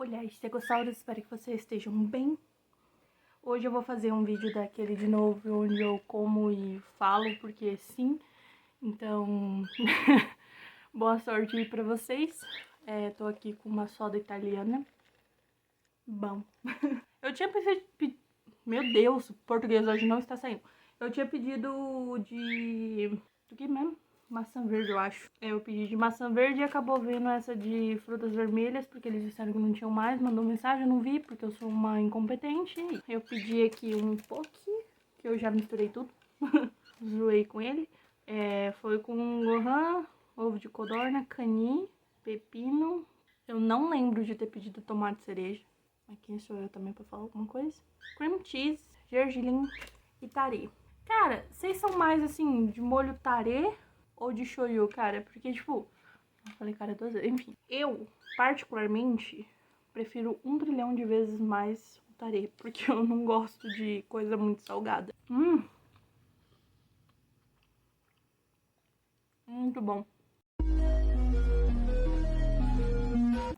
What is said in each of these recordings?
Olá, estegossauros, espero que vocês estejam bem. Hoje eu vou fazer um vídeo daquele de novo, onde eu como e falo, porque sim. Então, boa sorte aí pra vocês. Tô aqui com uma soda italiana. Bom. Eu tinha pedido... Meu Deus, o português hoje não está saindo. Eu tinha pedido de... Do que mesmo? Maçã verde, eu acho. Eu pedi de maçã verde e acabou vendo essa de frutas vermelhas, porque eles disseram que não tinham mais, mandou mensagem, eu não vi, porque eu sou uma incompetente. Eu pedi aqui um poke, que eu já misturei tudo, zoei com ele. Foi com gohan, ovo de codorna, cani, pepino. Eu não lembro de ter pedido tomate cereja. Aqui sou eu também pra falar alguma coisa. Cream cheese, gergelim e tarê. Cara, vocês são mais assim, de molho tarê ou de shoyu, cara? Porque, tipo, eu falei cara duas vezes. Enfim, eu, particularmente, prefiro 1 trilhão de vezes mais o tarê, porque eu não gosto de coisa muito salgada. Muito bom.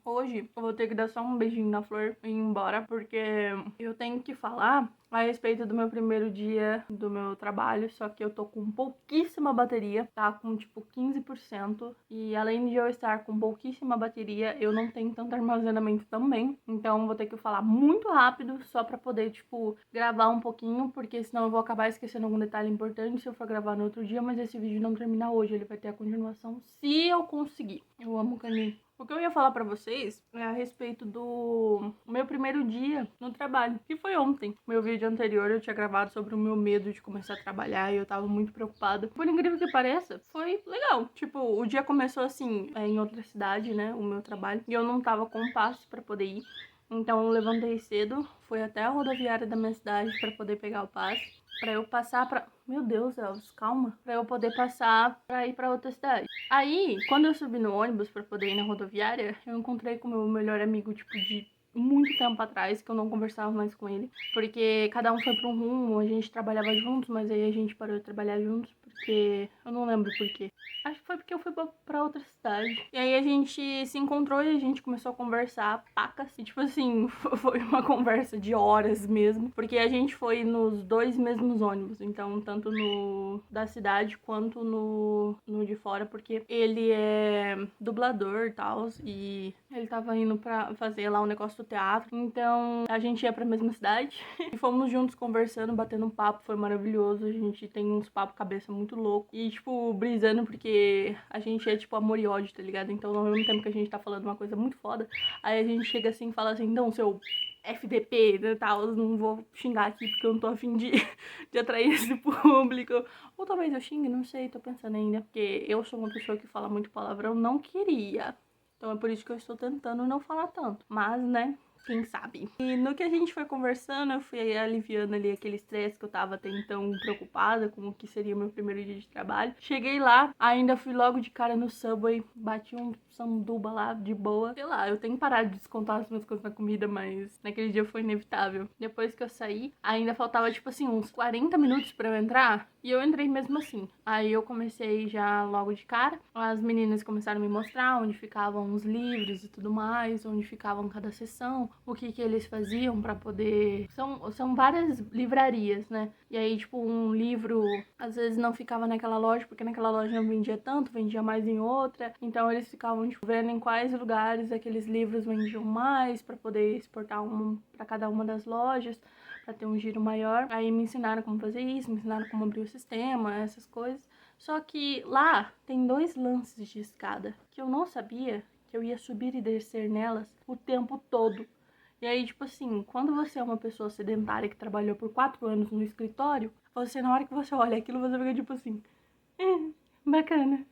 Hoje eu vou ter que dar só um beijinho na flor e ir embora, porque eu tenho que falar a respeito do meu primeiro dia do meu trabalho, só que eu tô com pouquíssima bateria, tá com tipo 15%, e além de eu estar com pouquíssima bateria, eu não tenho tanto armazenamento também, então vou ter que falar muito rápido só pra poder, tipo, gravar um pouquinho, porque senão eu vou acabar esquecendo algum detalhe importante se eu for gravar no outro dia, mas esse vídeo não termina hoje, ele vai ter a continuação se eu conseguir. Eu amo caninho. O que eu ia falar pra vocês é a respeito do meu primeiro dia no trabalho, que foi ontem. Meu vídeo anterior eu tinha gravado sobre o meu medo de começar a trabalhar e eu tava muito preocupada. Por incrível que pareça, foi legal. Tipo, o dia começou assim, em outra cidade, né, o meu trabalho, e eu não tava com passe pra poder ir. Então eu levantei cedo, fui até a rodoviária da minha cidade pra poder pegar o passe. Pra eu passar pra... Meu Deus, Elvis, calma. Pra eu poder passar pra ir pra outra cidade. Aí, quando eu subi no ônibus pra poder ir na rodoviária, eu encontrei com o meu melhor amigo, tipo, de muito tempo atrás, que eu não conversava mais com ele. Porque cada um foi pra um rumo, a gente trabalhava juntos, mas aí a gente parou de trabalhar juntos, porque... Eu não lembro por quê. Acho que foi porque eu fui pra outra cidade. E aí a gente se encontrou e a gente começou a conversar pacas. E tipo assim, foi uma conversa de horas mesmo. Porque a gente foi nos dois mesmos ônibus. Então, tanto no da cidade quanto no de fora. Porque ele é dublador e tal. E ele tava indo pra fazer lá um negócio do teatro. Então, a gente ia pra mesma cidade. E fomos juntos conversando, batendo um papo. Foi maravilhoso. A gente tem uns papos cabeça muito louco. E tipo, brisando porque a gente é tipo amor e ódio, tá ligado? Então, ao mesmo tempo que a gente tá falando uma coisa muito foda, aí a gente chega assim e fala assim, não, seu FDP e tal, não vou xingar aqui porque eu não tô afim de atrair esse público. Ou talvez eu xingue, não sei, tô pensando ainda, porque eu sou uma pessoa que fala muito palavrão, não queria. Então é por isso que eu estou tentando não falar tanto. Mas, né, quem sabe? E no que a gente foi conversando, eu fui aliviando ali aquele estresse que eu tava até então preocupada com o que seria o meu primeiro dia de trabalho. Cheguei lá, ainda fui logo de cara no Subway, bati um sanduba lá de boa. Sei lá, eu tenho que parar de descontar as minhas coisas na comida, mas naquele dia foi inevitável. Depois que eu saí, ainda faltava tipo assim uns 40 minutos pra eu entrar, e eu entrei mesmo assim. Aí eu comecei já logo de cara, as meninas começaram a me mostrar onde ficavam os livros e tudo mais, onde ficavam cada sessão, o que eles faziam pra poder... São várias livrarias, né? E aí, tipo, um livro às vezes não ficava naquela loja, porque naquela loja não vendia tanto, vendia mais em outra. Então eles ficavam, tipo, vendo em quais lugares aqueles livros vendiam mais pra poder exportar um pra cada uma das lojas, pra ter um giro maior. Aí me ensinaram como fazer isso, me ensinaram como abrir o sistema, essas coisas. Só que lá tem 2 lances de escada que eu não sabia que eu ia subir e descer nelas o tempo todo. E aí, tipo assim, quando você é uma pessoa sedentária que trabalhou por 4 anos no escritório, você, na hora que você olha aquilo, você fica tipo assim, bacana.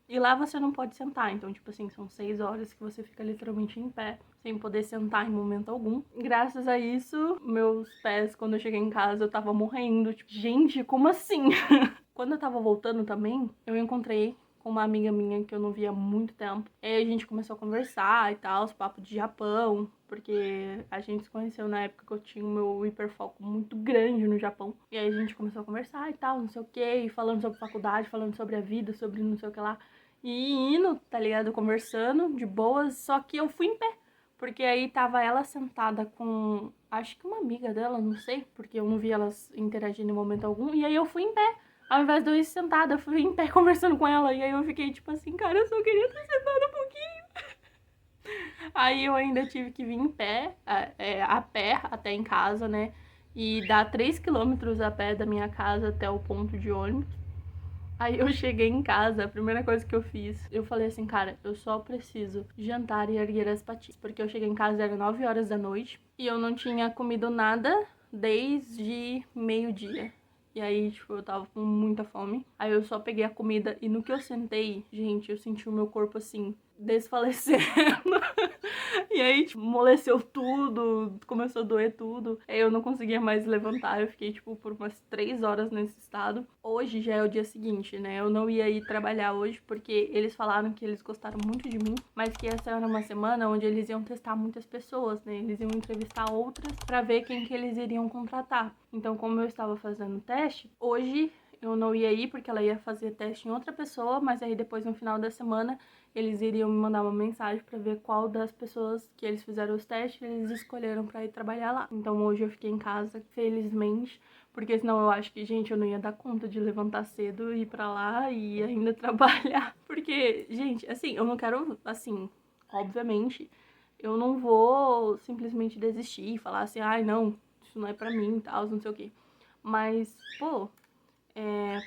E lá você não pode sentar, então, tipo assim, são 6 horas que você fica literalmente em pé, sem poder sentar em momento algum. Graças a isso, meus pés, quando eu cheguei em casa, eu tava morrendo. Tipo, gente, como assim? Quando eu tava voltando também, eu encontrei com uma amiga minha que eu não via há muito tempo. E aí a gente começou a conversar e tal, os papos de Japão, porque a gente se conheceu na época que eu tinha o meu hiperfoco muito grande no Japão. E aí a gente começou a conversar e tal, não sei o que, falando sobre faculdade, falando sobre a vida, sobre não sei o que lá. E indo, tá ligado, conversando de boas, só que eu fui em pé. porque aí tava ela sentada com, acho que uma amiga dela, não sei, porque eu não vi elas interagindo em momento algum, e aí eu fui em pé. Ao invés de eu ir sentada, eu fui em pé conversando com ela, e aí eu fiquei tipo assim, cara, eu só queria estar sentada um pouquinho. Aí eu ainda tive que vir em pé, a pé até em casa, né? E dar 3 quilômetros a pé da minha casa até o ponto de ônibus. Aí eu cheguei em casa, a primeira coisa que eu fiz, eu falei assim, cara, eu só preciso jantar e erguer as patinhas. Porque eu cheguei em casa, era 9 horas da noite, e eu não tinha comido nada desde meio-dia. E aí, tipo, eu tava com muita fome. Aí eu só peguei a comida e no que eu sentei, gente, eu senti o meu corpo assim, desfalecendo. E aí, tipo, amoleceu tudo, começou a doer tudo. Aí eu não conseguia mais levantar, eu fiquei, tipo, por umas 3 horas nesse estado. Hoje já é o dia seguinte, né? Eu não ia ir trabalhar hoje porque eles falaram que eles gostaram muito de mim, mas que essa era uma semana onde eles iam testar muitas pessoas, né? Eles iam entrevistar outras pra ver quem que eles iriam contratar. Então, como eu estava fazendo teste, hoje eu não ia ir porque ela ia fazer teste em outra pessoa, mas aí depois no final da semana eles iriam me mandar uma mensagem pra ver qual das pessoas que eles fizeram os testes eles escolheram pra ir trabalhar lá. Então hoje eu fiquei em casa, felizmente, porque senão eu acho que, gente, eu não ia dar conta de levantar cedo, ir pra lá e ainda trabalhar. Porque, gente, assim, eu não quero, assim, obviamente, eu não vou simplesmente desistir e falar assim, ai, não, isso não é pra mim e tal, não sei o quê. Mas, pô,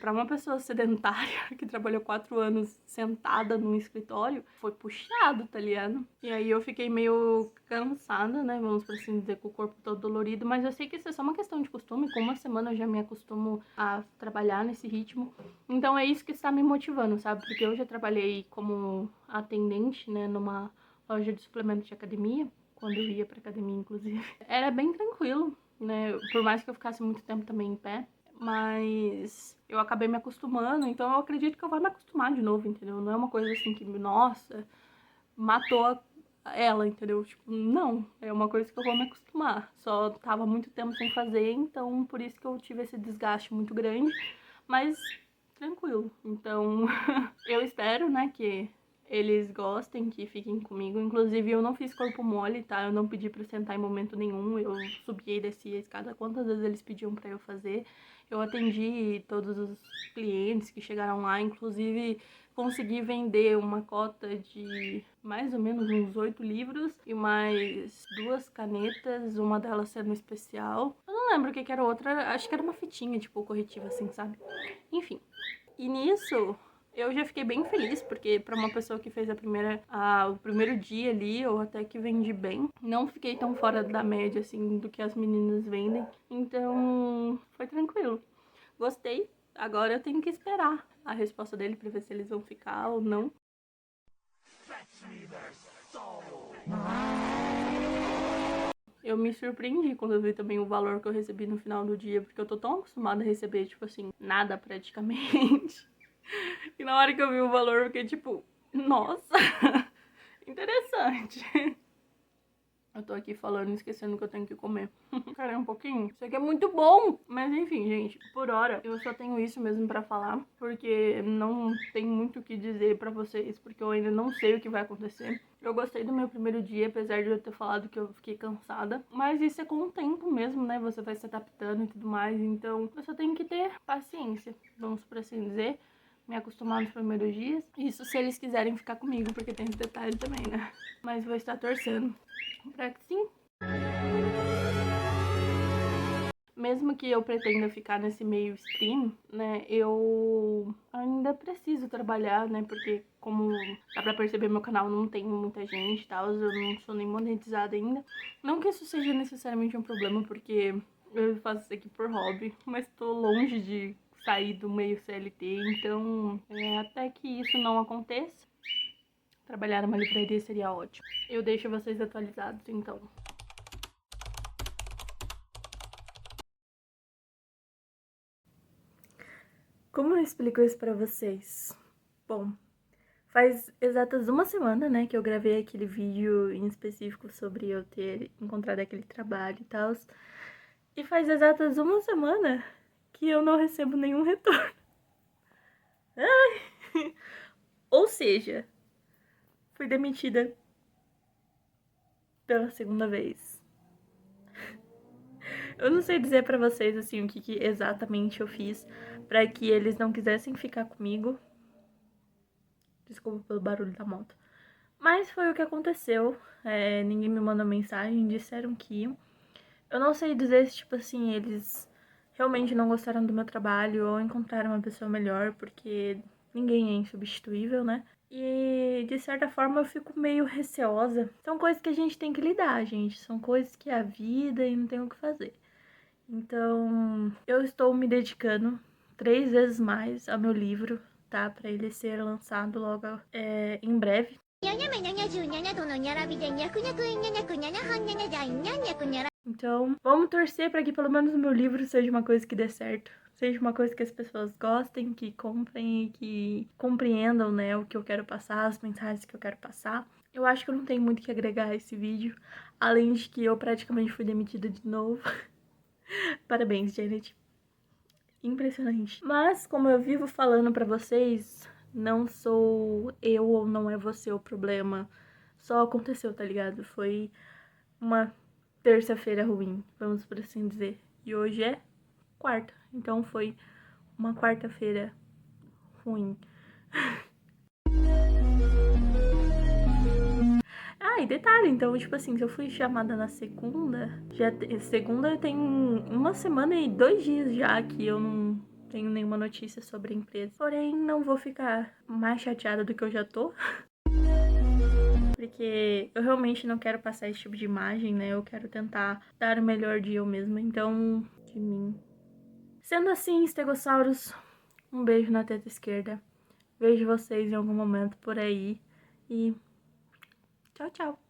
para uma pessoa sedentária que trabalhou 4 anos sentada num escritório, foi puxado, tá ligado? E aí eu fiquei meio cansada, né? Vamos por assim dizer, com o corpo todo dolorido, mas eu sei que isso é só uma questão de costume. Com uma semana eu já me acostumo a trabalhar nesse ritmo. Então é isso que está me motivando, sabe? Porque eu já trabalhei como atendente, né, numa loja de suplementos de academia, quando eu ia pra academia, inclusive. Era bem tranquilo, né? Por mais que eu ficasse muito tempo também em pé. Mas eu acabei me acostumando, então eu acredito que eu vou me acostumar de novo, entendeu? Não é uma coisa assim que, nossa, matou ela, entendeu? Tipo, não, é uma coisa que eu vou me acostumar. Só tava muito tempo sem fazer, então por isso que eu tive esse desgaste muito grande, mas tranquilo. Então, eu espero, né, que eles gostem, que fiquem comigo. Inclusive, eu não fiz corpo mole, tá? Eu não pedi pra sentar em momento nenhum. Eu subi e desci a escada quantas vezes eles pediam pra eu fazer. Eu atendi todos os clientes que chegaram lá, inclusive consegui vender uma cota de mais ou menos uns 8 livros e mais 2 canetas, uma delas sendo especial. Eu não lembro o que que era outra, acho que era uma fitinha, tipo, corretiva assim, sabe? Enfim. E nisso, eu já fiquei bem feliz, porque para uma pessoa que fez o primeiro dia ali, eu até que vendi bem. Não fiquei tão fora da média, assim, do que as meninas vendem. Então, foi tranquilo. Gostei. Agora eu tenho que esperar a resposta dele pra ver se eles vão ficar ou não. Eu me surpreendi quando eu vi também o valor que eu recebi no final do dia, porque eu tô tão acostumada a receber, tipo assim, nada praticamente. E na hora que eu vi o valor, eu fiquei tipo, nossa, interessante. Eu tô aqui falando e esquecendo que eu tenho que comer. Caramba, um pouquinho. Isso aqui é muito bom! Mas enfim, gente, por hora eu só tenho isso mesmo pra falar, porque não tem muito o que dizer pra vocês, porque eu ainda não sei o que vai acontecer. Eu gostei do meu primeiro dia, apesar de eu ter falado que eu fiquei cansada. Mas isso é com o tempo mesmo, né? Você vai se adaptando e tudo mais. Então, eu só tenho que ter paciência, vamos por assim dizer. Me acostumar nos primeiros dias. Isso se eles quiserem ficar comigo, porque tem esse detalhe também, né? Mas vou estar torcendo pra que sim. Mesmo que eu pretenda ficar nesse meio stream, né, eu ainda preciso trabalhar, né, porque como dá pra perceber, meu canal não tem muita gente e tal, eu não sou nem monetizada ainda. Não que isso seja necessariamente um problema, porque eu faço isso aqui por hobby, mas tô longe de sair do meio CLT, então até que isso não aconteça, trabalhar numa livraria seria ótimo. Eu deixo vocês atualizados, então. Como eu explico isso pra vocês? Bom, faz exatas uma semana, né, que eu gravei aquele vídeo em específico sobre eu ter encontrado aquele trabalho e tal. E faz exatas uma semana que eu não recebo nenhum retorno. Ai. Ou seja, fui demitida pela segunda vez. Eu não sei dizer pra vocês, assim, o que exatamente eu fiz pra que eles não quisessem ficar comigo. Desculpa pelo barulho da moto. Mas foi o que aconteceu. Ninguém me mandou mensagem, disseram que iam. Eu não sei dizer se, tipo assim, eles realmente não gostaram do meu trabalho ou encontraram uma pessoa melhor, porque ninguém é insubstituível, né? E, de certa forma, eu fico meio receosa. São coisas que a gente tem que lidar, gente. São coisas que é a vida e não tem o que fazer. Então, eu estou me dedicando 3 vezes mais ao meu livro, tá? Pra ele ser lançado logo em breve. Então, vamos torcer para que pelo menos o meu livro seja uma coisa que dê certo. Seja uma coisa que as pessoas gostem, que comprem e que compreendam, né, o que eu quero passar, as mensagens que eu quero passar. Eu acho que eu não tenho muito o que agregar a esse vídeo, além de que eu praticamente fui demitida de novo. Parabéns, Janet. Impressionante. Mas, como eu vivo falando pra vocês, não sou eu ou não é você o problema. Só aconteceu, tá ligado? Foi uma terça-feira ruim, vamos por assim dizer. E hoje é quarta, então foi uma quarta-feira ruim. Ah, e detalhe, então, tipo assim, se eu fui chamada na segunda, segunda tem 1 semana e 2 dias já que eu não tenho nenhuma notícia sobre a empresa. Porém, não vou ficar mais chateada do que eu já tô. Porque eu realmente não quero passar esse tipo de imagem, né? Eu quero tentar dar o melhor de eu mesma, então, de mim. Sendo assim, Stegossauros, um beijo na teta esquerda. Vejo vocês em algum momento por aí. E tchau, tchau.